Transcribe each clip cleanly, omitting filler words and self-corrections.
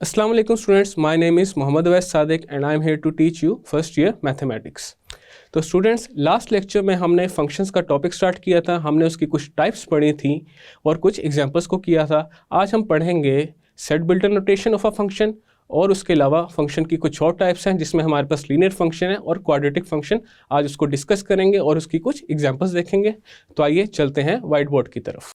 Assalamu alaikum students, my name is Mohammad Awais Sadiq and I am here to teach you first year mathematics. तो students last lecture में हमने functions का topic start किया था, हमने उसकी कुछ टाइप्स पढ़ी थी और कुछ एग्जांपल्स को किया था। आज हम पढ़ेंगे set builder notation of a function और उसके अलावा फंक्शन की कुछ और टाइप्स हैं जिसमें हमारे पास लीनियर फंक्शन है और क्वाड्रेटिक फंक्शन। आज उसको डिस्कस करेंगे और उसकी कुछ एग्जांपल्स देखेंगे। तो आइए चलते हैं वाइट बोर्ड की तरफ।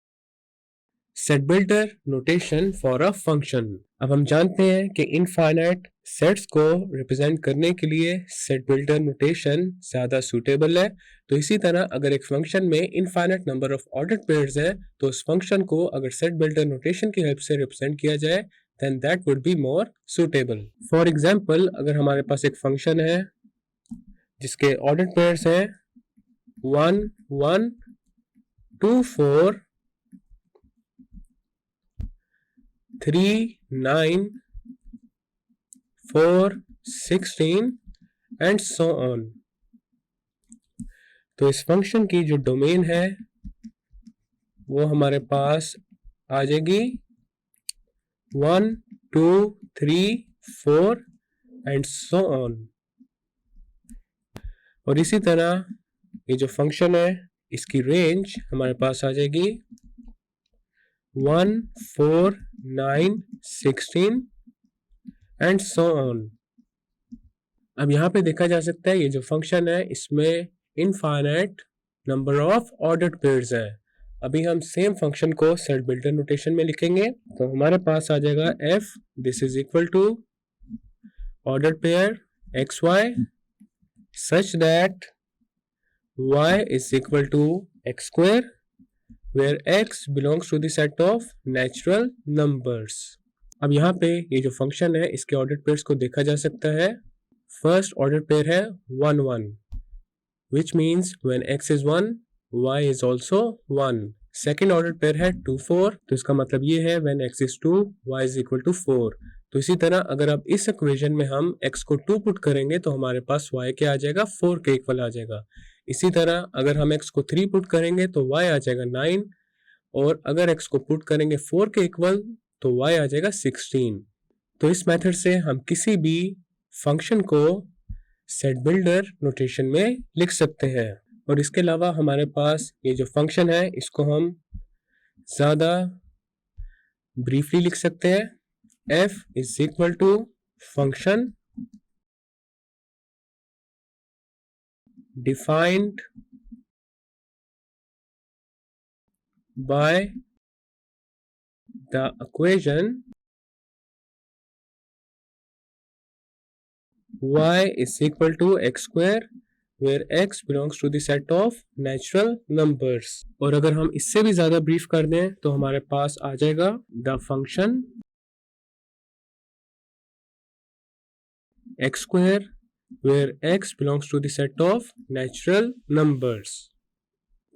Set builder notation for a function. अब हम जानते हैं कि इनफाइनाइट सेट्स को रिप्रेजेंट करने के लिए सेट बिल्टर नोटेशन ज़्यादा सूटेबल है। तो इसी तरह अगर एक फंक्शन में infinite number of ordered pairs हैं तो उस फंक्शन को अगर सेट बिल्टर नोटेशन की हेल्प से रिप्रेजेंट किया जाए then that would be more suitable. For example, अगर हमारे पास एक फंक्शन है जिसके ऑर्डर्ड पेयर्स हैं 1 1 2 4 3 9 4 16 एंड सो ऑन। तो इस फंक्शन की जो डोमेन है वो हमारे पास आ जाएगी 1 2 3 4 एंड सो ऑन। और इसी तरह ये जो फंक्शन है इसकी रेंज हमारे पास आ जाएगी 1 4 9 16 एंड सो ऑन। अब यहाँ पे देखा जा सकता है ये जो फंक्शन है इसमें infinite number of ordered pairs है। अभी हम सेम फंक्शन को सेट बिल्टर नोटेशन में लिखेंगे तो हमारे पास आ जाएगा f this is equal to ordered pair x y such that y is equal to x square where x belongs to the set of natural numbers। अब यहाँ पे ये जो फंक्शन है इसके ऑर्डर्ड पेयर्स को देखा जा सकता है। फर्स्ट ऑर्डर पेयर है 1 1 which means when x is 1 y is also 1। Second order pair है 2 4 तो इसका मतलब ये है when x is 2 y is equal to 4। तो इसी तरह अगर अब इस इक्वेशन में हम x को 2 पुट करेंगे तो हमारे पास y क्या आ जाएगा 4 के इक्वल आ जाएगा। इसी तरह अगर हम x को 3 पुट करेंगे तो y आ जाएगा 9 और अगर x को पुट करेंगे 4 के इक्वल तो y आ जाएगा 16। तो इस मेथड से हम किसी भी फंक्शन को सेट बिल्डर नोटेशन में लिख सकते हैं। और इसके अलावा हमारे पास ये जो फंक्शन है इसको हम ज़्यादा ब्रीफली लिख सकते हैं। f is equal to function defined by the equation y is equal to x square where x belongs to the set of natural numbers। और अगर हम इससे भी ज़्यादा ब्रीफ कर दें तो हमारे पास आ जाएगा the function x square where x belongs to the set of natural numbers।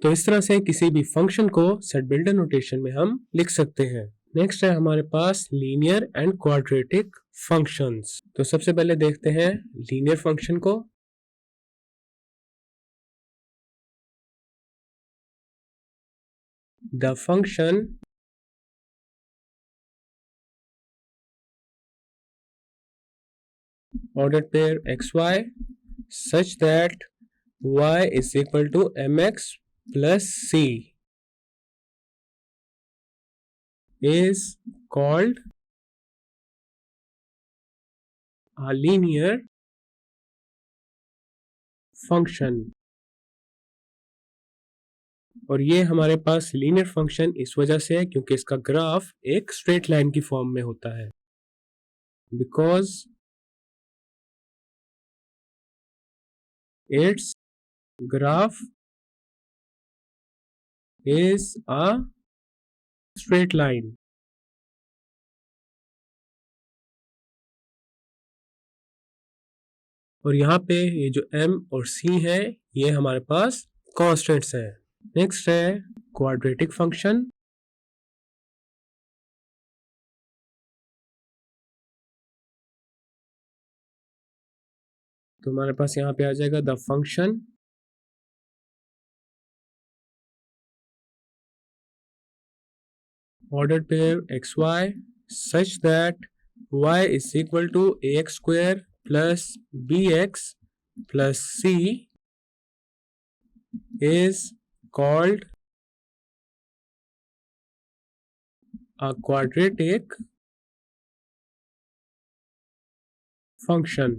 तो इस तरह से किसी भी फंक्शन को सेट बिल्डर नोटेशन में हम लिख सकते हैं। नेक्स्ट है हमारे पास लीनियर एंड क्वाड्रेटिक फंक्शंस। तो सबसे पहले देखते हैं लीनियर फंक्शन को। The function ordered pair xy such that y is equal to mx plus c is called a linear function। और ये हमारे पास लीनियर फंक्शन इस वजह से है क्योंकि इसका ग्राफ एक स्ट्रेट लाइन की फॉर्म में होता है। Because its graph is a straight line। और यहाँ पे ये जो m और c है ये हमारे पास कॉन्स्टेंट्स हैं। नेक्स्ट है क्वाड्रेटिक फंक्शन। तो हमारे पास यहाँ पे आ जाएगा the function ordered pair xy such that y is equal to ax square plus bx plus c is called a quadratic function।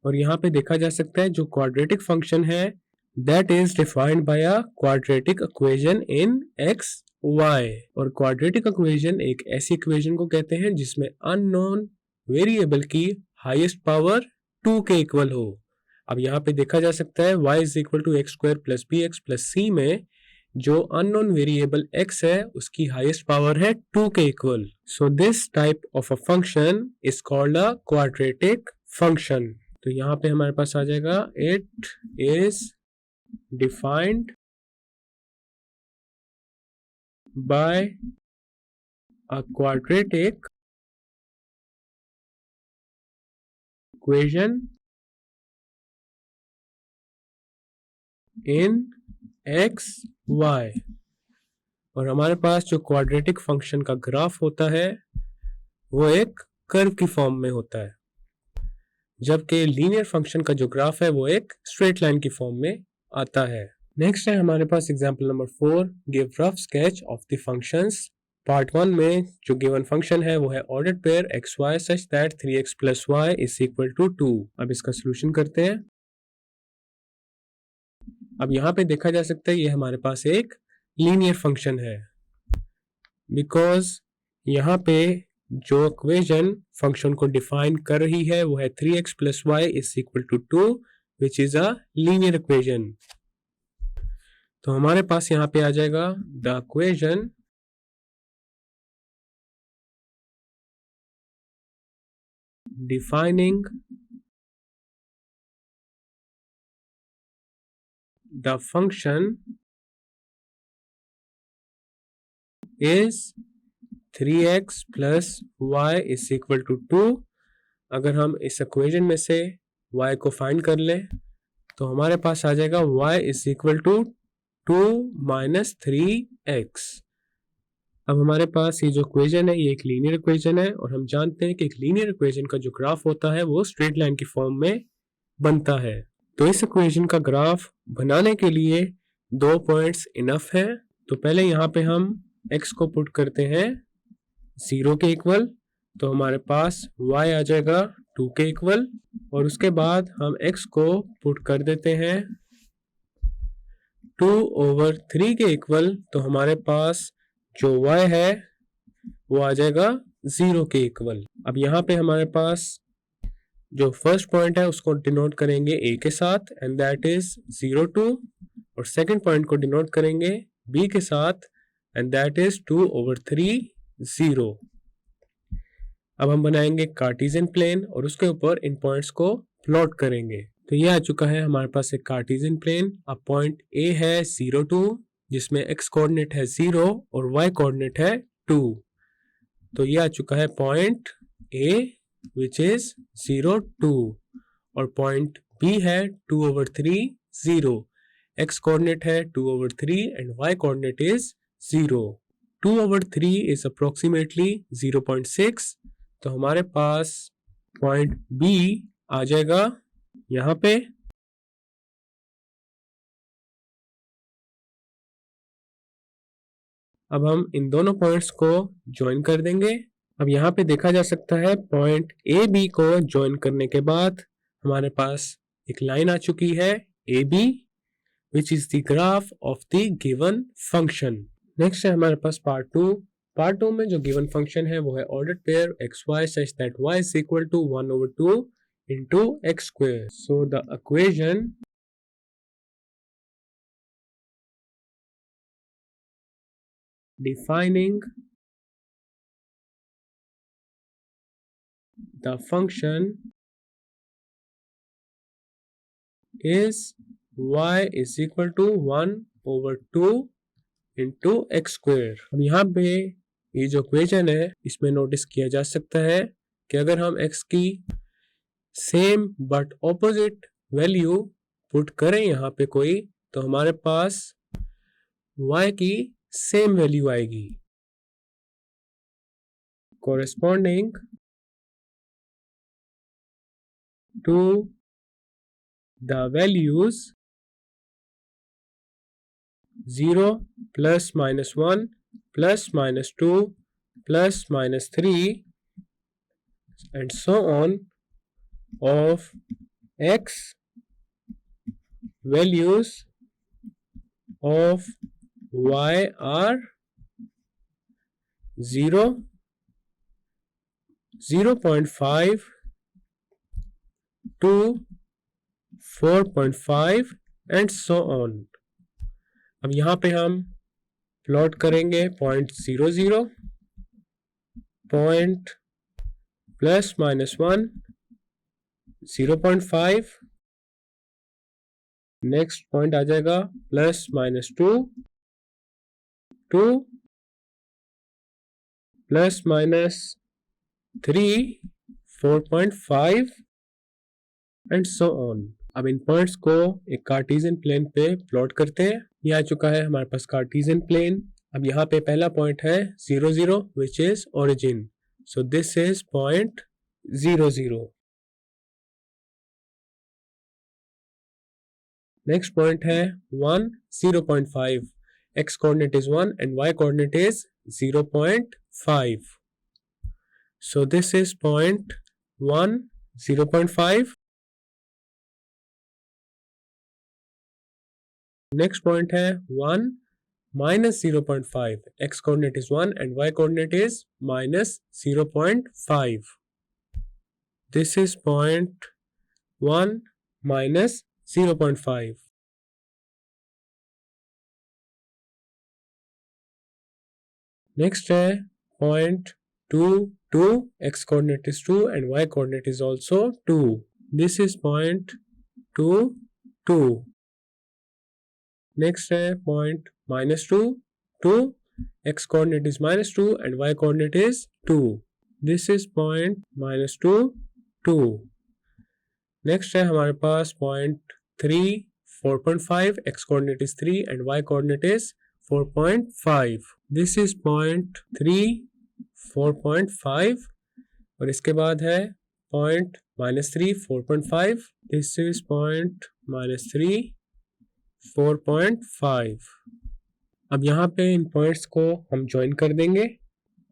और यहाँ पे देखा जा सकता है जो क्वाड्रेटिक फंक्शन है that is defined by a quadratic equation in x y. और क्वाड्रेटिक इक्वेशन एक ऐसी इक्वेशन को कहते हैं जिसमें अननोन वेरिएबल की हाईएस्ट पावर 2 के इक्वल हो। अब यहाँ पे देखा जा सकता है y is equal to x square plus b x plus c में जो अननोन वेरिएबल x है उसकी हाईएस्ट पावर है 2 के equal. So this type of a function is called a quadratic function. तो यहाँ पे हमारे पास आ जाएगा it is defined by a quadratic equation in x y. और हमारे पास जो क्वाड्रेटिक फंक्शन का ग्राफ होता है वो एक कर्व की फॉर्म में होता है, जबकि लीनियर फंक्शन का जो ग्राफ है वो एक स्ट्रेट लाइन की फॉर्म में आता है। नेक्स्ट है हमारे पास example number 4, give rough sketch of the functions. Part 1 में जो गिवन फंक्शन है वो है ordered pair x y such that 3x plus y is equal to 2। अब इसका सोल्यूशन करते हैं। अब यहाँ पे देखा जा सकता है ये हमारे पास एक लीनियर फंक्शन है, बिकॉज यहाँ पे जो इक्वेशन फंक्शन को डिफाइन कर रही है वो है 3x plus y is equal to 2 which is a linear equation. तो हमारे पास यहाँ पे आ जाएगा the equation defining the function is 3x plus y is equal to 2। अगर हम इस इक्वेशन में से y को फाइंड कर लें तो हमारे पास आ जाएगा y is equal to 2 minus 3x। अब हमारे पास ये जो इक्वेशन है ये एक लीनियर इक्वेशन है और हम जानते हैं कि एक लीनियर इक्वेशन का जो ग्राफ होता है वो स्ट्रेट लाइन की फॉर्म में बनता है। तो इस इक्वेशन का ग्राफ बनाने के लिए 2 पॉइंट्स इनफ है। तो पहले यहाँ पे हम x को पुट करते हैं 0 के इक्वल, तो हमारे पास y आ जाएगा 2 के इक्वल। और उसके बाद हम x को पुट कर देते हैं 2/3 के इक्वल, तो हमारे पास जो y है वो आ जाएगा 0 के इक्वल। अब यहाँ पे हमारे पास जो फर्स्ट पॉइंट है उसको डिनोट करेंगे a के साथ एंड दैट इज 0 2, और सेकंड पॉइंट को डिनोट करेंगे b के साथ एंड दैट इज 2/3 0। अब हम बनाएंगे कार्टेशियन प्लेन और उसके ऊपर इन पॉइंट्स को प्लॉट करेंगे। तो ये आ चुका है हमारे पास एक कार्टेशियन प्लेन। अब पॉइंट A है 0 2 जिसमें x कोऑर्डिनेट है 0 और y कोऑर्डिनेट है 2। तो ये आ चुका है पॉइंट A विच इज 0 2, और पॉइंट B है 2/3 0। x कोऑर्डिनेट है 2/3 and y coordinate is 0। 2/3 is approximately 0.6, तो हमारे पास पॉइंट B आ जाएगा यहाँ पे। अब हम इन दोनों पॉइंट्स को ज्वाइन कर देंगे। अब यहाँ पे देखा जा सकता है पॉइंट ए बी को ज्वाइन करने के बाद हमारे पास एक लाइन आ चुकी है AB which is the graph of the given function. Next है हमारे पास पार्ट 2। पार्ट 2 में जो गिवन फंक्शन है वो है ordered pair x y such that y is equal to 1/2 into x square. So the equation defining the function is y is equal to 1/2 into x square। अब यहाँ पे ये जो इक्वेशन है इसमें नोटिस किया जा सकता है कि अगर हम x की same but opposite value put करें यहाँ पे कोई, तो हमारे पास y की सेम वैल्यू आएगी। corresponding to the values 0 plus minus 1 plus minus 2 plus minus 3 and so on of x values of y are 0, 0.5 to 4.5 and so on. अब यहाँ पे हम प्लॉट करेंगे 0.00, point plus minus 1, 0.5, next point आ जाएगा plus minus 2, 2 plus minus 3, 4.5 and so on. अब इन points को एक कार्टेशियन प्लेन पे प्लॉट करते हैं. ये आ चुका है हमारे पास कार्टेशियन प्लेन. अब यहाँ पे पहला पॉइंट है 0 0 which is origin. So this is point 0 0. Next point है 1 0.5. x coordinate is 1 and y coordinate is 0.5. So this is point 1 0.5. Next point है 1 minus 0.5. x coordinate is 1 and y coordinate is minus 0.5. This is point 1 minus 0.5. Next है point 2 2. x coordinate is 2 and y coordinate is also 2. This is point 2 2. Next है point minus 2 2. x coordinate is minus 2 and y coordinate is 2. This is point minus 2 2. Next है हमारे पास point 3 4.5. x coordinate is 3 and y coordinate is 4.5. This is point 3 4.5. और इसके बाद है point minus 3 4.5. This is point minus 3 4.5. अब यहाँ पे इन points को हम ज्वाइन कर देंगे.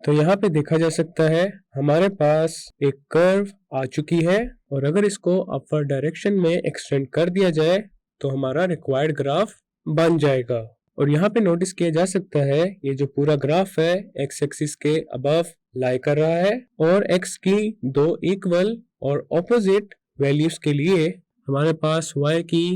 तो यहाँ पे देखा जा सकता है हमारे पास एक कर्व आ चुकी है और अगर इसको अपवर्ड डायरेक्शन में एक्सटेंड कर दिया जाए तो हमारा रिक्वायर्ड ग्राफ बन जाएगा. और यहाँ पे नोटिस किया जा सकता है ये जो पूरा ग्राफ है एक्स एक्सिस के अबव लाई कर रहा है और x की दो इक्वल और ऑपोजिट वैल्यूज के लिए हमारे पास y की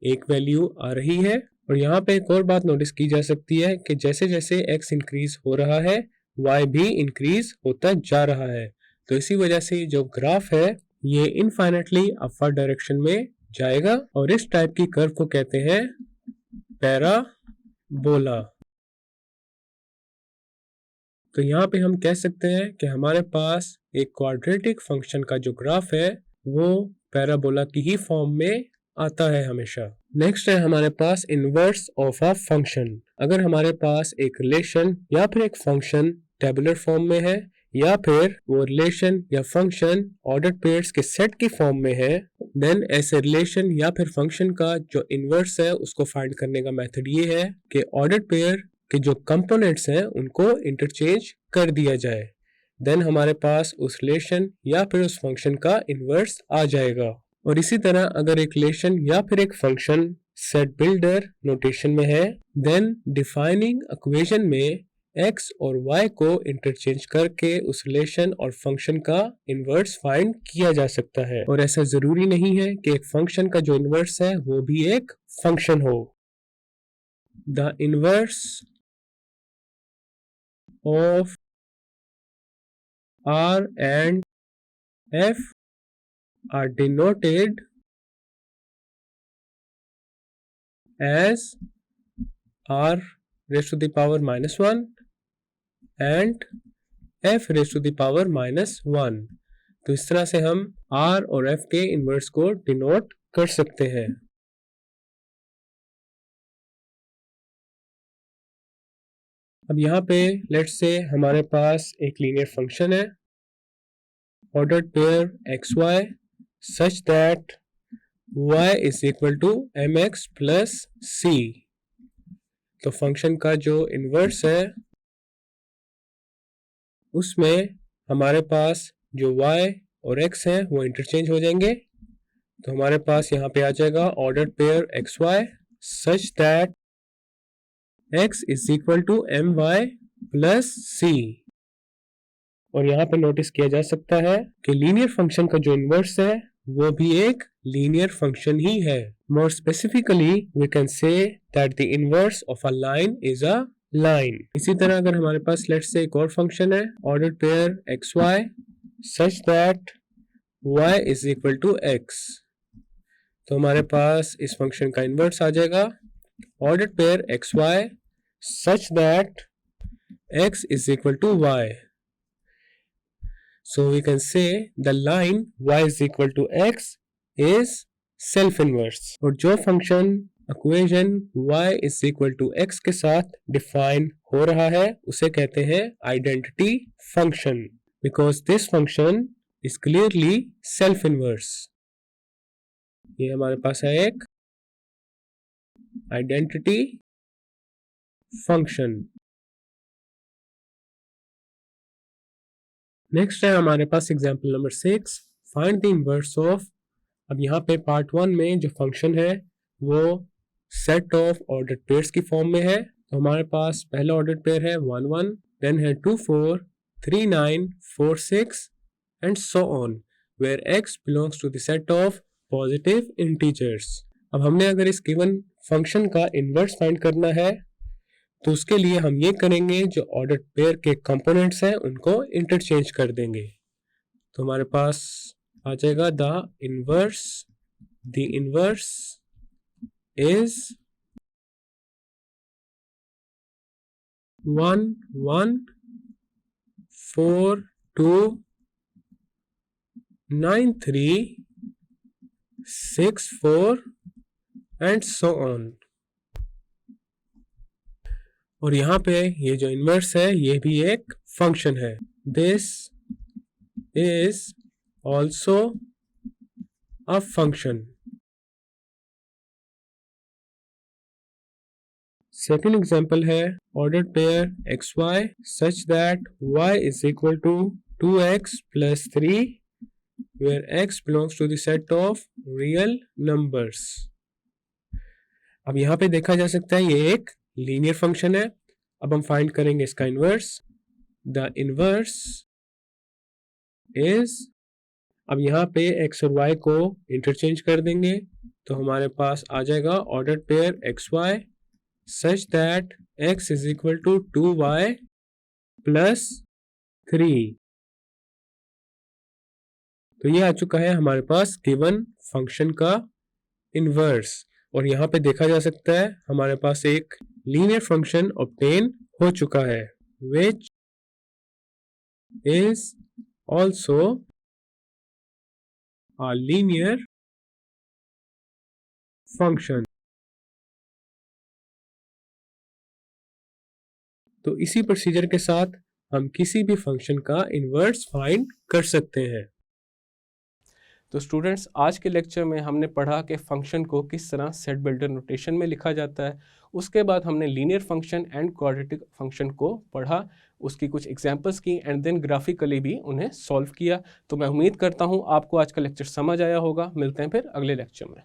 एक वैल्यू आ रही है. और यहाँ पे एक और बात नोटिस की जा सकती है कि जैसे जैसे x इंक्रीज हो रहा है y भी इंक्रीज होता जा रहा है. तो इसी वजह से जो ग्राफ है ये इनफाइनाइटली अपवर्ड डायरेक्शन में जाएगा और इस टाइप की कर्व को कहते हैं पैराबोला. तो यहाँ पे हम कह सकते हैं कि हमारे पास एक क्वाड्रेटिक फंक्शन का जो ग्राफ है वो पैराबोला की ही फॉर्म में आता है हमेशा. नेक्स्ट है हमारे पास इनवर्स ऑफ अ फंक्शन. अगर हमारे पास एक रिलेशन या फिर एक फंक्शन टेबुलर फॉर्म में है या फिर वो रिलेशन या फंक्शन ऑर्डर्ड पेयर्स के सेट की फॉर्म में है देन ऐसे रिलेशन या फिर फंक्शन का जो इनवर्स है उसको फाइंड करने का मेथड ये है कि ऑर्डर्ड पेयर के जो कंपोनेंट्स हैं उनको इंटरचेंज कर दिया जाए. देन हमारे पास उस रिलेशन या फिर उस फंक्शन का इनवर्स आ जाएगा. और इसी तरह अगर एक रिलेशन या फिर एक फंक्शन सेट बिल्डर नोटेशन में है देन डिफाइनिंग इक्वेशन में x और y को इंटरचेंज करके उस रिलेशन और फंक्शन का इनवर्स फाइंड किया जा सकता है. और ऐसा जरूरी नहीं है कि एक फंक्शन का जो इनवर्स है वो भी एक फंक्शन हो. The inverse of r and f are denoted as r raised to the power minus 1 and f raised to the power minus 1. तो इस तरह से हम r और f के इनवर्स को डिनोट कर सकते हैं. अब यहाँ पे लेट्स से हमारे पास एक लीनियर फंक्शन है ordered pair xy such that y is equal to mx plus c। तो फंक्शन का जो इन्वर्स है उसमें हमारे पास जो y और x है वो इंटरचेंज हो जाएंगे। तो हमारे पास यहाँ पे आ जाएगा ordered pair xy such that x is equal to my plus c। और यहाँ पे नोटिस किया जा सकता है कि लीनियर फंक्शन का जो इन्वर्स है वो भी एक लीनियर फंक्शन ही है। More specifically we can say that the inverse of a line is a line. इसी तरह अगर हमारे पास लेट्स से एक और फंक्शन है ordered pair x y such that y is equal to x, तो हमारे पास इस फंक्शन का इन्वर्स आ जाएगा ordered pair x y such that x is equal to y। So we can say the line y is equal to x is self inverse। और जो function equation y is equal to x के साथ define हो रहा है उसे कहते हैं identity function, because this function is clearly self inverse। ये हमारे पास है एक आइडेंटिटी फंक्शन। नेक्स्ट है हमारे पास example number 6, find the inverse of. अब यहाँ पे पार्ट 1 में जो फंक्शन है वो सेट ऑफ ऑर्डर्ड पेयर्स की फॉर्म में है। तो हमारे पास पहला ऑर्डर्ड पेयर है 1 1, देन है 2 4, 3 9, 4 6 and so on, where x belongs to the set of positive integers. अब हमने अगर इस गिवन फंक्शन का इनवर्स फाइंड करना है तो उसके लिए हम ये करेंगे जो ऑर्डर्ड पेयर के कंपोनेंट्स हैं उनको इंटरचेंज कर देंगे। तो हमारे पास आ जाएगा the inverse is 1 1 4 2 9 3 6 4 and so on. और यहाँ पे ये जो इनवर्स है ये भी एक फंक्शन है। This is also a function. Second example है ordered pair x y such that y is equal to 2x plus 3 where x belongs to the set of real numbers. अब यहाँ पे देखा जा सकता है ये एक लीनियर फंक्शन है। अब हम फाइंड करेंगे इसका इनवर्स। द इनवर्स इज, अब यहाँ पे x और y को इंटरचेंज कर देंगे तो हमारे पास आ जाएगा ordered pair x y such that x is equal to 2y plus 3। तो ये आ चुका है हमारे पास गिवन फंक्शन का इनवर्स। और यहाँ पे देखा जा सकता है हमारे पास एक लीनियर फंक्शन ऑब्टेन हो चुका है which is also a linear function। तो इसी प्रोसीजर के साथ हम किसी भी फंक्शन का इनवर्स फाइंड कर सकते हैं। तो स्टूडेंट्स, आज के लेक्चर में हमने पढ़ा कि फंक्शन को किस तरह सेट बिल्डर नोटेशन में लिखा जाता है। उसके बाद हमने linear function and quadratic function को पढ़ा, उसकी कुछ एग्जांपल्स की एंड देन ग्राफिकली भी उन्हें सॉल्व किया। तो मैं उम्मीद करता हूँ आपको आज का लेक्चर समझ आया होगा। मिलते हैं फिर अगले लेक्चर में।